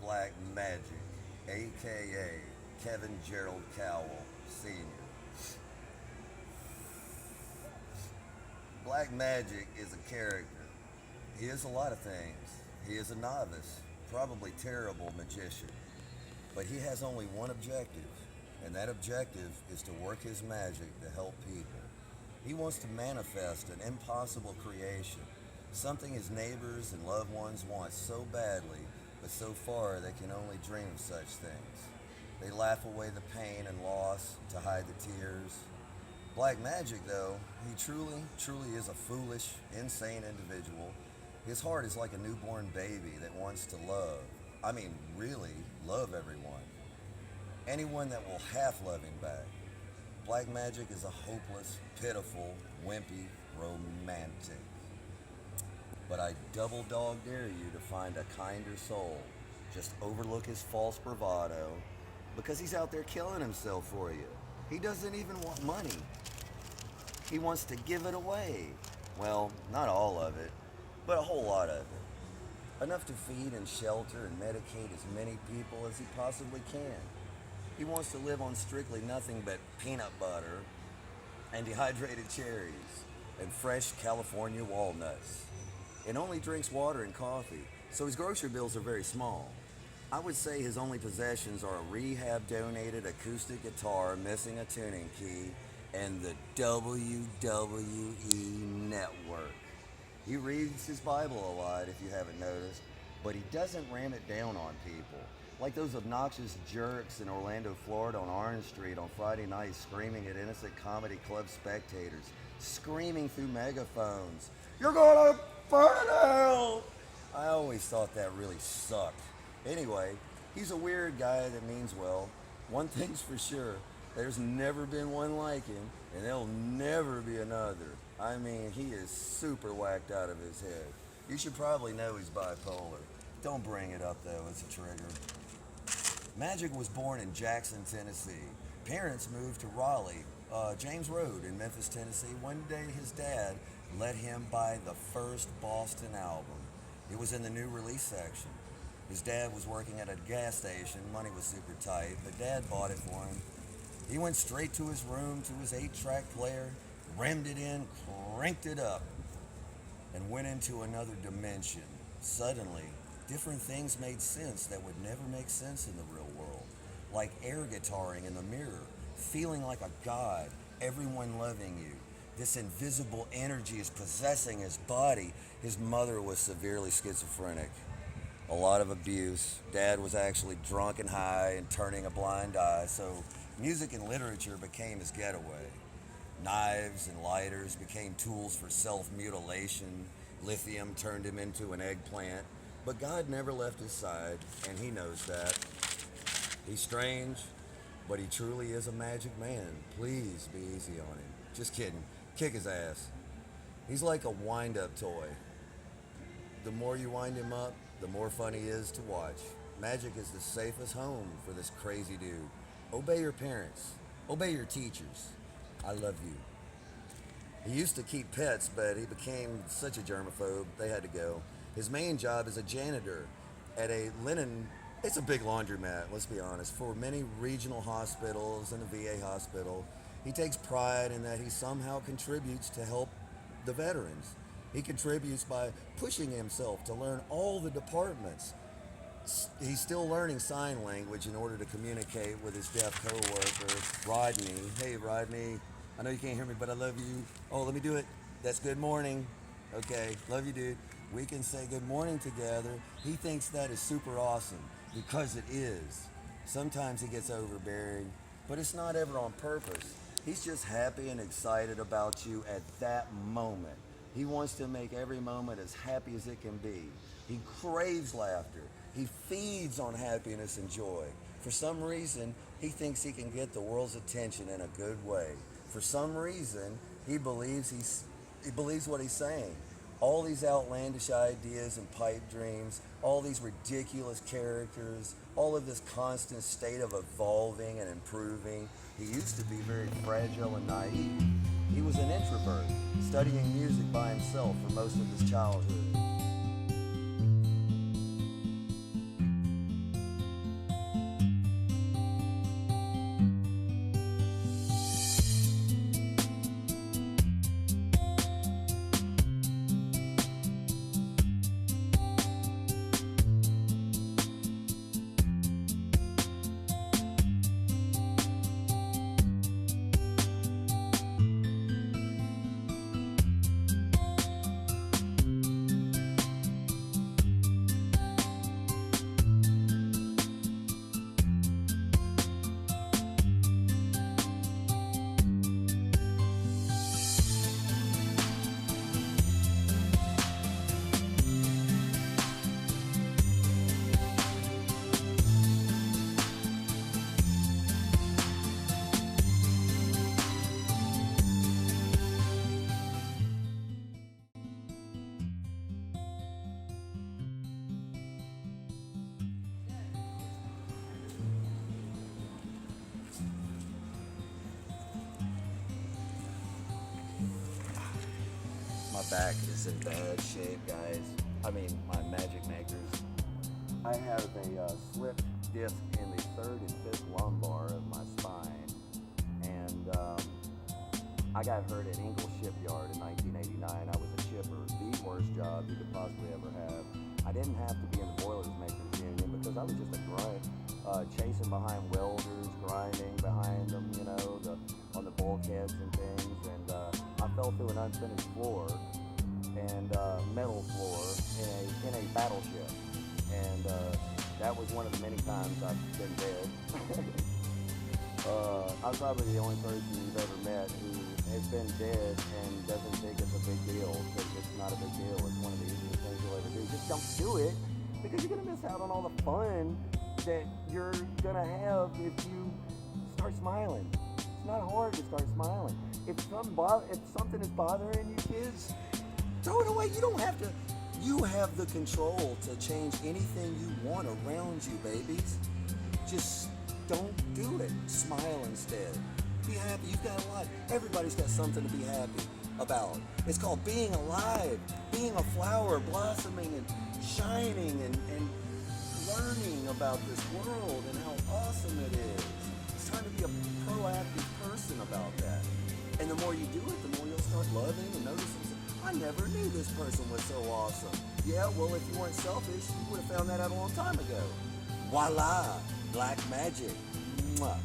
Black Magic, aka Kevin Gerald Cowell, Sr. Black Magic is a character. He is a lot of things. He is a novice, probably terrible magician. But he has only one objective, and that objective is to work his magic to help people. He wants to manifest an impossible creation, something his neighbors and loved ones want so badly, but so far they can only dream of such things. They laugh away the pain and loss to hide the tears. Black Magic, though, he truly is a foolish, insane individual. His heart is like a newborn baby that wants to love. I mean, really love everyone. Anyone that will half love him back. Black Magic is a hopeless, pitiful, wimpy romantic. But I double dog dare you to find a kinder soul. Just overlook his false bravado, because he's out there killing himself for you. He doesn't even want money. He wants to give it away. Well, not all of it, but a whole lot of it. Enough to feed and shelter and medicate as many people as he possibly can. He wants to live on strictly nothing but peanut butter and dehydrated cherries and fresh California walnuts, and only drinks water and coffee, so his grocery bills are very small. I would say his only possessions are a rehab-donated acoustic guitar missing a tuning key and the WWE Network. He reads his Bible a lot, if you haven't noticed, but he doesn't ram it down on people, like those obnoxious jerks in Orlando, Florida on Orange Street on Friday nights screaming at innocent comedy club spectators, screaming through megaphones, "You're gonna burn in hell!" I always thought that really sucked. Anyway, he's a weird guy that means well. One thing's for sure, there's never been one like him, and there'll never be another. I mean, he is super whacked out of his head. You should probably know he's bipolar. Don't bring it up though, it's a trigger. Magic was born in Jackson, Tennessee. Parents moved to Raleigh, James Road in Memphis, Tennessee. One day his dad let him buy the first Boston album. It was in the new release section. His dad was working at a gas station. Money was super tight, but Dad bought it for him. He went straight to his room, to his 8-track player, rammed it in, cranked it up, and went into another dimension. Suddenly, different things made sense that would never make sense in the real world. Like air guitaring in the mirror, feeling like a god, everyone loving you. This invisible energy is possessing his body. His mother was severely schizophrenic. A lot of abuse. Dad was actually drunk and high and turning a blind eye, so music and literature became his getaway. Knives and lighters became tools for self-mutilation. Lithium turned him into an eggplant. But God never left his side, and he knows that. He's strange, but he truly is a magic man. Please be easy on him. Just kidding. Kick his ass. He's like a wind-up toy. The more you wind him up, the more fun he is to watch. Magic is the safest home for this crazy dude. Obey your parents. Obey your teachers. I love you. He used to keep pets, but he became such a germaphobe, they had to go. His main job is a janitor at a linen, it's a big laundromat, let's be honest, for many regional hospitals and a VA hospital. He takes pride in that he somehow contributes to help the veterans. He contributes by pushing himself to learn all the departments. He's still learning sign language in order to communicate with his deaf coworker, Rodney. Hey, Rodney, I know you can't hear me, but I love you. Oh, let me do it. That's good morning. Okay, love you, dude. We can say good morning together. He thinks that is super awesome because it is. Sometimes he gets overbearing, but it's not ever on purpose. He's just happy and excited about you at that moment. He wants to make every moment as happy as it can be. He craves laughter. He feeds on happiness and joy. For some reason, he thinks he can get the world's attention in a good way. For some reason, he believes what he's saying. All these outlandish ideas and pipe dreams, all these ridiculous characters, all of this constant state of evolving and improving. He used to be very fragile and naive. He was an introvert, studying music by himself for most of his childhood. My back is in bad shape, guys. I mean, my magic makers. I have a slip disc in the third and fifth lumbar of my spine, and I got hurt at Ingalls Shipyard in 1989. I was a shipper, the worst job you could possibly ever have. I didn't have to be in the Boilers Makers Union because I was just a grunt, chasing behind welders, grinding behind them, you know, on the bulkheads and things, and I fell through an unfinished floor and metal floor in a battleship, and that was one of the many times I've been dead. I'm probably the only person you've ever met who has been dead and doesn't think it's a big deal, because it's not a big deal. It's one of the easiest things you'll ever do. Just don't do it, because you're going to miss out on all the fun that you're going to have if you start smiling. It's not hard to start smiling. If something is bothering you, kids, throw it away. You don't have to. You have the control to change anything you want around you, babies. Just don't do it. Smile instead. Be happy. You've got a lot. Everybody's got something to be happy about. It's called being alive, being a flower, blossoming and shining and learning about this world and how awesome it is. It's time to be a proactive person about that. And the more you do it, the more you'll start loving and noticing. I never knew this person was so awesome. Yeah, well, if you weren't selfish, you would have found that out a long time ago. Voila, black magic. Mwah.